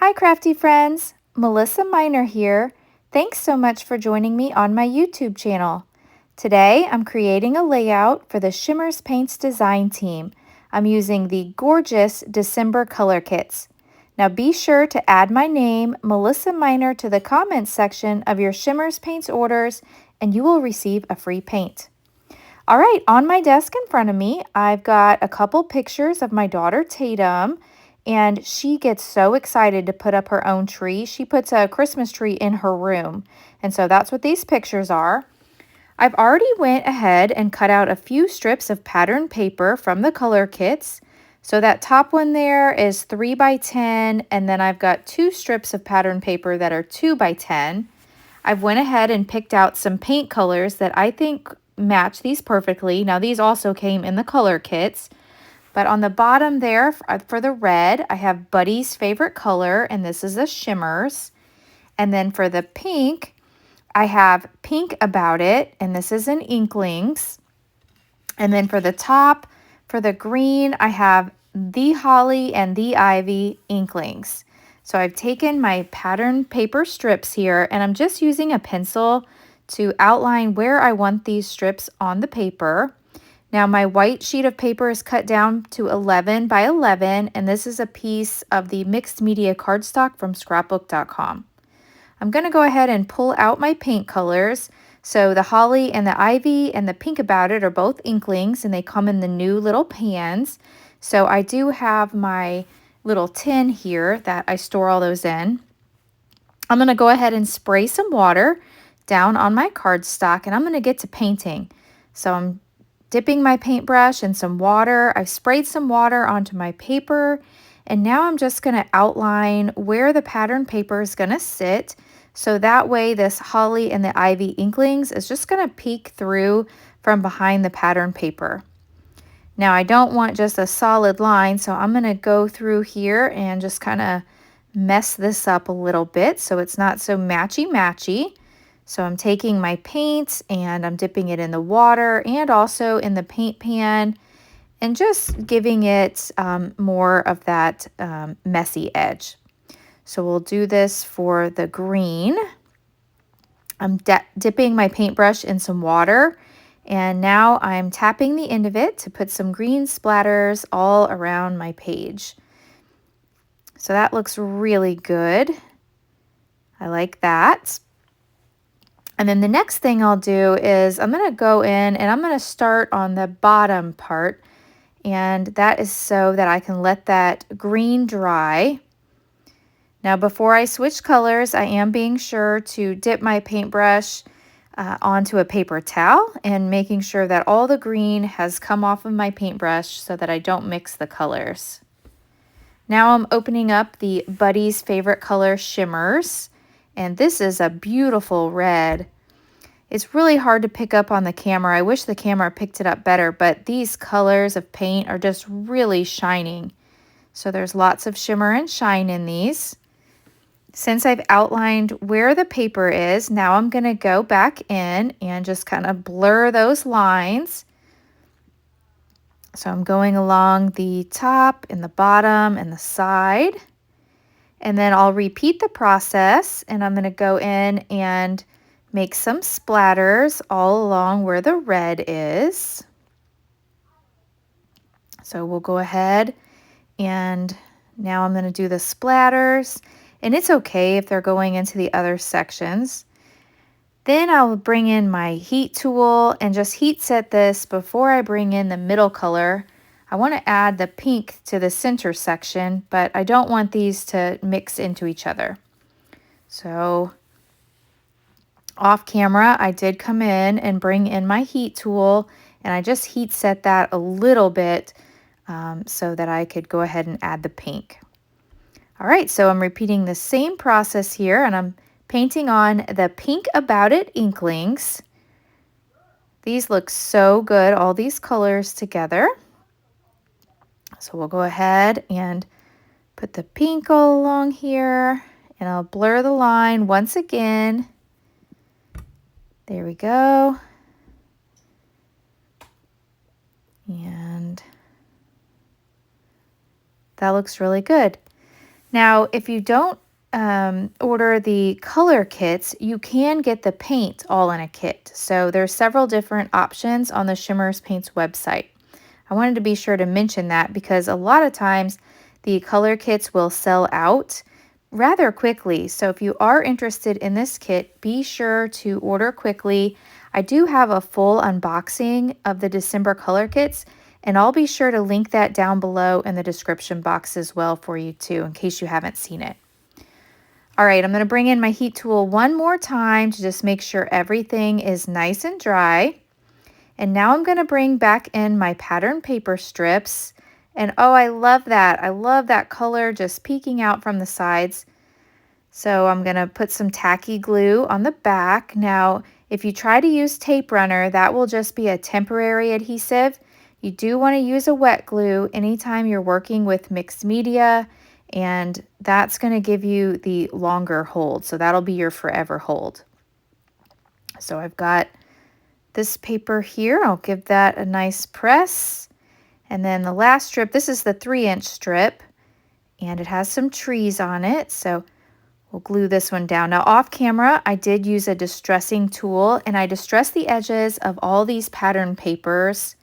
Hi crafty friends, Melissa Minor here. Thanks so much for joining me on my YouTube channel. Today I'm creating a layout for the Shimmerz Paints design team. I'm using the gorgeous December color kits. Now be sure to add my name, Melissa Minor, to the comments section of your Shimmerz Paints orders and you will receive a free paint. All right, on my desk in front of me, I've got a couple pictures of my daughter Tatum. And she gets so excited to put up her own tree. She puts a Christmas tree in her room. And so that's what these pictures are. I've already went ahead and cut out a few strips of pattern paper from the color kits. So that top one there is 3 by 10, and then I've got 2 strips of pattern paper that are 2 by 10. I've went ahead and picked out some paint colors that I think match these perfectly. Now these also came in the color kits. But on the bottom there, for the red, I have Buddy's favorite color, and this is a Shimmerz. And then for the pink, I have Pink About It, and this is an It-Inklingz. And then for the top, for the green, I have the Holly and the Ivy-Inklingz. So I've taken my pattern paper strips here, and I'm just using a pencil to outline where I want these strips on the paper. Now my white sheet of paper is cut down to 11 by 11, and this is a piece of the mixed media cardstock from scrapbook.com. I'm going to go ahead and pull out my paint colors. So the Holly and the Ivy and the Pink About It are both Inklings, and they come in the new little pans. So I do have my little tin here that I store all those in. I'm going to go ahead and spray some water down on my cardstock, and I'm going to get to painting. So I'm dipping my paintbrush in some water. I've sprayed some water onto my paper, and now I'm just going to outline where the pattern paper is going to sit. So that way this Holly and the Ivy-Inklingz is just going to peek through from behind the pattern paper. Now I don't want just a solid line, so I'm going to go through here and just kind of mess this up a little bit so it's not so matchy-matchy. So I'm taking my paint and I'm dipping it in the water and also in the paint pan and just giving it more of that messy edge. So we'll do this for the green. I'm dipping my paintbrush in some water, and now I'm tapping the end of it to put some green splatters all around my page. So that looks really good. I like that. And then the next thing I'll do is I'm going to go in and I'm going to start on the bottom part. And that is so that I can let that green dry. Now before I switch colors, I am being sure to dip my paintbrush onto a paper towel and making sure that all the green has come off of my paintbrush so that I don't mix the colors. Now I'm opening up the Buddy's favorite color, Shimmerz. And this is a beautiful red. It's really hard to pick up on the camera. I wish the camera picked it up better, but these colors of paint are just really shining. So there's lots of shimmer and shine in these. Since I've outlined where the paper is, now I'm going to go back in and just kind of blur those lines. So I'm going along the top and the bottom and the side. And then I'll repeat the process, and I'm going to go in and make some splatters all along where the red is. So we'll go ahead, and now I'm going to do the splatters, and it's okay if they're going into the other sections. Then I'll bring in my heat tool and just heat set this before I bring in the middle color. I want to add the pink to the center section, but I don't want these to mix into each other. So off camera, I did come in and bring in my heat tool, and I just heat set that a little bit so that I could go ahead and add the pink. All right, so I'm repeating the same process here, and I'm painting on the Pink About It Inklings. These look so good, all these colors together. So we'll go ahead and put the pink all along here, and I'll blur the line once again. There we go. And that looks really good. Now, if you don't order the color kits, you can get the paint all in a kit. So there's several different options on the Shimmerz Paints website. I wanted to be sure to mention that because a lot of times the color kits will sell out rather quickly. So if you are interested in this kit, be sure to order quickly. I do have a full unboxing of the December color kits, and I'll be sure to link that down below in the description box as well for you too, in case you haven't seen it. All right, I'm going to bring in my heat tool one more time to just make sure everything is nice and dry. And now I'm going to bring back in my pattern paper strips. And oh, I love that. I love that color just peeking out from the sides. So I'm going to put some tacky glue on the back. Now, if you try to use tape runner, that will just be a temporary adhesive. You do want to use a wet glue anytime you're working with mixed media, and that's going to give you the longer hold. So that'll be your forever hold. So I've got this paper here. I'll give that a nice press. And then the last strip, this is the 3-inch strip, and it has some trees on it. So we'll glue this one down. Now off camera, I did use a distressing tool, and I distressed the edges of all these pattern papers.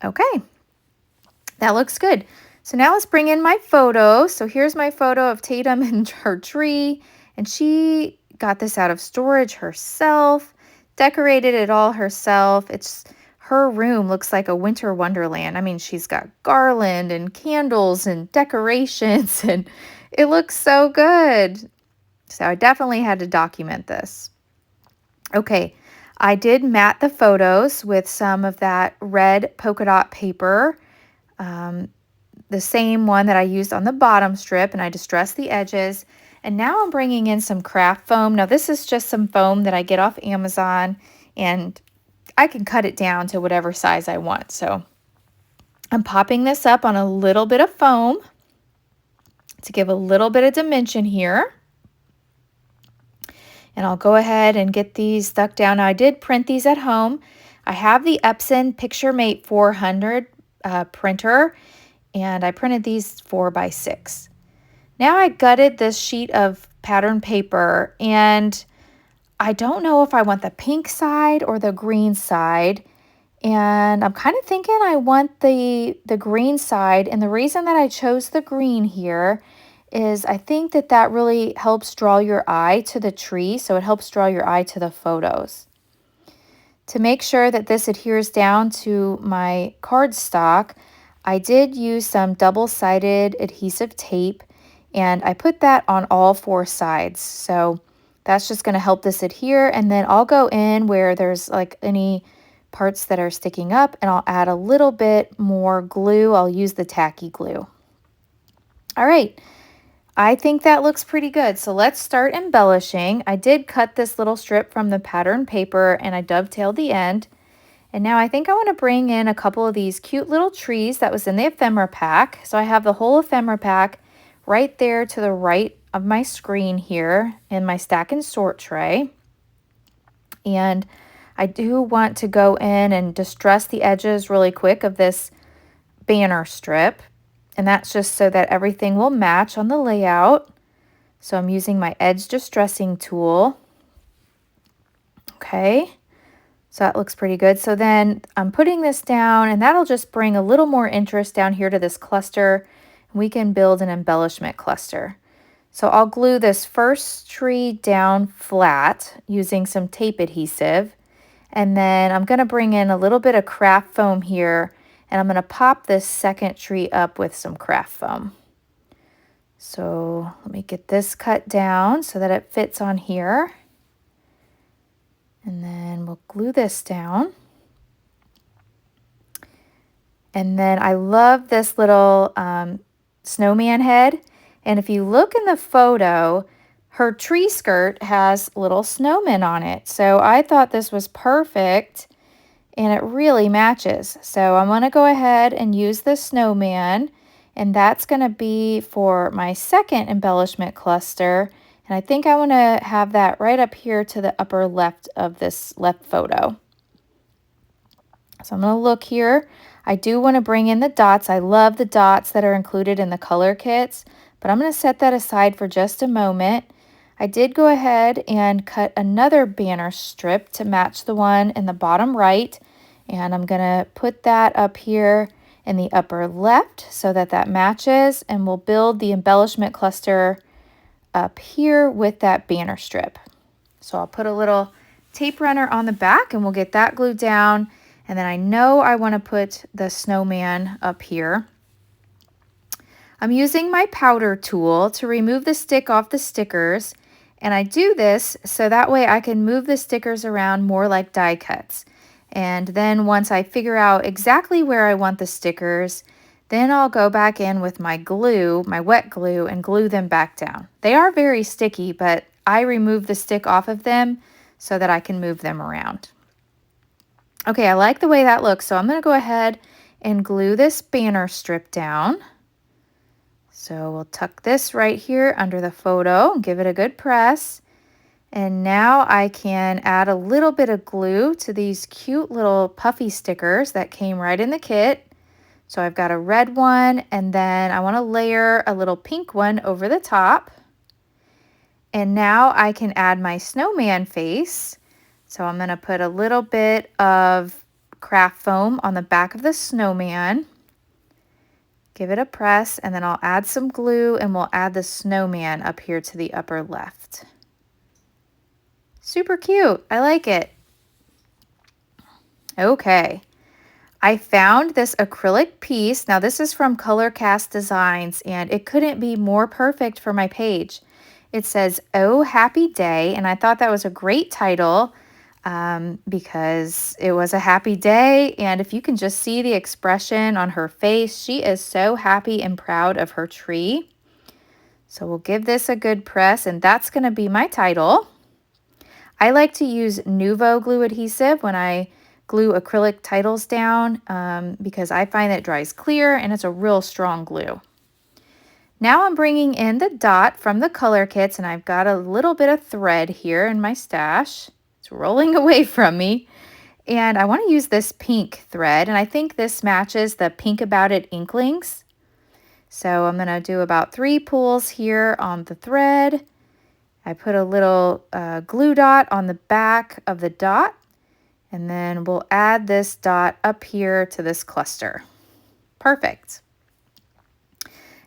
Okay, that looks good. So now let's bring in my photo. So here's my photo of Tatum and her tree, and she got this out of storage herself, decorated it all herself. Her room looks like a winter wonderland. I mean, she's got garland and candles and decorations, and it looks so good. So I definitely had to document this. Okay, I did matte the photos with some of that red polka dot paper, the same one that I used on the bottom strip, and I distressed the edges. And now I'm bringing in some craft foam. Now this is just some foam that I get off Amazon, and I can cut it down to whatever size I want. So I'm popping this up on a little bit of foam to give a little bit of dimension here. And I'll go ahead and get these stuck down. Now I did print these at home. I have the Epson PictureMate 400 printer, and I printed these 4x6. Now I gutted this sheet of pattern paper, and I don't know if I want the pink side or the green side. And I'm kind of thinking I want the green side. And the reason that I chose the green here is I think that that really helps draw your eye to the tree. So it helps draw your eye to the photos. To make sure that this adheres down to my cardstock, I did use some double-sided adhesive tape, and I put that on all 4 sides. So that's just going to help this adhere. And then I'll go in where there's like any parts that are sticking up, and I'll add a little bit more glue. I'll use the tacky glue. All right, I think that looks pretty good. So let's start embellishing. I did cut this little strip from the pattern paper, and I dovetailed the end. And now I think I want to bring in a couple of these cute little trees that was in the ephemera pack. So I have the whole ephemera pack right there to the right of my screen here in my stack and sort tray. And I do want to go in and distress the edges really quick of this banner strip. And that's just so that everything will match on the layout. So I'm using my edge distressing tool. Okay, so that looks pretty good. So then I'm putting this down, and that'll just bring a little more interest down here to this cluster. We can build an embellishment cluster. So I'll glue this first tree down flat using some tape adhesive. And then I'm going to bring in a little bit of craft foam here, and I'm going to pop this second tree up with some craft foam. So let me get this cut down so that it fits on here. And then we'll glue this down. And then I love this little snowman head. And if you look in the photo, her tree skirt has little snowmen on it. So I thought this was perfect, and it really matches. So I'm going to go ahead and use the snowman, and that's going to be for my second embellishment cluster. And I think I want to have that right up here to the upper left of this left photo. So I'm going to look here. I do want to bring in the dots. I love the dots that are included in the color kits, but I'm going to set that aside for just a moment. I did go ahead and cut another banner strip to match the one in the bottom right, and I'm going to put that up here in the upper left so that that matches, and we'll build the embellishment cluster up here with that banner strip. So I'll put a little tape runner on the back and we'll get that glued down. And then I know I want to put the snowman up here. I'm using my powder tool to remove the stick off the stickers. And I do this so that way I can move the stickers around more like die cuts. And then once I figure out exactly where I want the stickers, then I'll go back in with my glue, my wet glue, and glue them back down. They are very sticky, but I remove the stick off of them so that I can move them around. Okay, I like the way that looks, so I'm going to go ahead and glue this banner strip down. So we'll tuck this right here under the photo and give it a good press. And now I can add a little bit of glue to these cute little puffy stickers that came right in the kit. So I've got a red one, and then I want to layer a little pink one over the top. And now I can add my snowman face. So I'm going to put a little bit of craft foam on the back of the snowman. Give it a press, and then I'll add some glue, and we'll add the snowman up here to the upper left. Super cute. I like it. Okay. I found this acrylic piece. Now this is from Color-Cast Designs, and it couldn't be more perfect for my page. It says, "Oh, Happy Day," and I thought that was a great title because it was a happy day, and if you can just see the expression on her face, she is so happy and proud of her tree. So we'll give this a good press, and that's going to be my title. I like to use Nuvo glue adhesive when I glue acrylic titles down because I find that it dries clear and it's a real strong glue. Now I'm bringing in the dot from the color kits, and I've got a little bit of thread here in my stash. It's rolling away from me. And I want to use this pink thread, and I think this matches the Pink About It-Inklingz. So I'm going to do about 3 pulls here on the thread. I put a little glue dot on the back of the dot, and then we'll add this dot up here to this cluster. Perfect.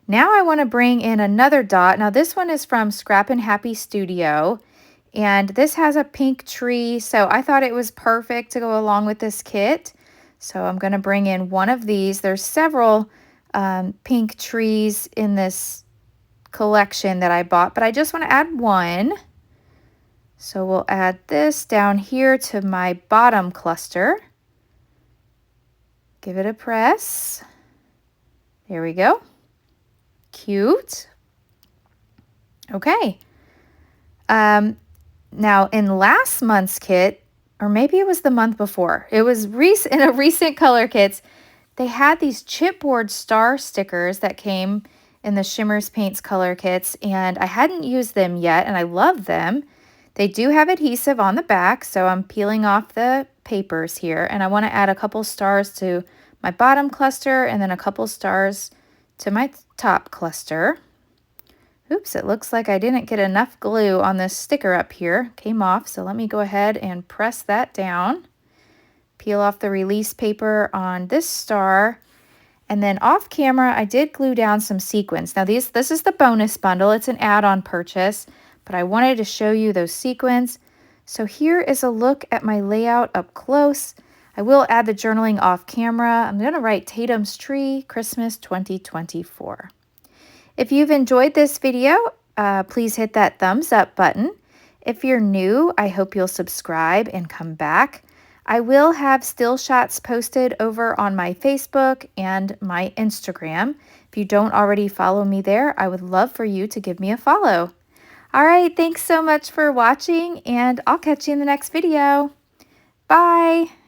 Now I want to bring in another dot. Now this one is from Scrap and Happy Studio, and this has a pink tree, so I thought it was perfect to go along with this kit. So I'm going to bring in one of these. There's several pink trees in this collection that I bought, but I just want to add one. So we'll add this down here to my bottom cluster. Give it a press. There we go. Cute. Okay. Now in last month's kit, or maybe it was the month before, it was in a recent color kits, they had these chipboard star stickers that came in the Shimmerz Paints color kits, and I hadn't used them yet, and I love them. They do have adhesive on the back, so I'm peeling off the papers here, and I want to add a couple stars to my bottom cluster and then a couple stars to my top cluster. Oops, it looks like I didn't get enough glue on this sticker up here. Came off, so let me go ahead and press that down. Peel off the release paper on this star. And then off camera, I did glue down some sequins. Now this is the bonus bundle. It's an add-on purchase, but I wanted to show you those sequins. So here is a look at my layout up close. I will add the journaling off camera. I'm going to write Tatum's Tree, Christmas 2024. If you've enjoyed this video, please hit that thumbs up button. If you're new, I hope you'll subscribe and come back. I will have still shots posted over on my Facebook and my Instagram. If you don't already follow me there, I would love for you to give me a follow. All right, thanks so much for watching, and I'll catch you in the next video. Bye.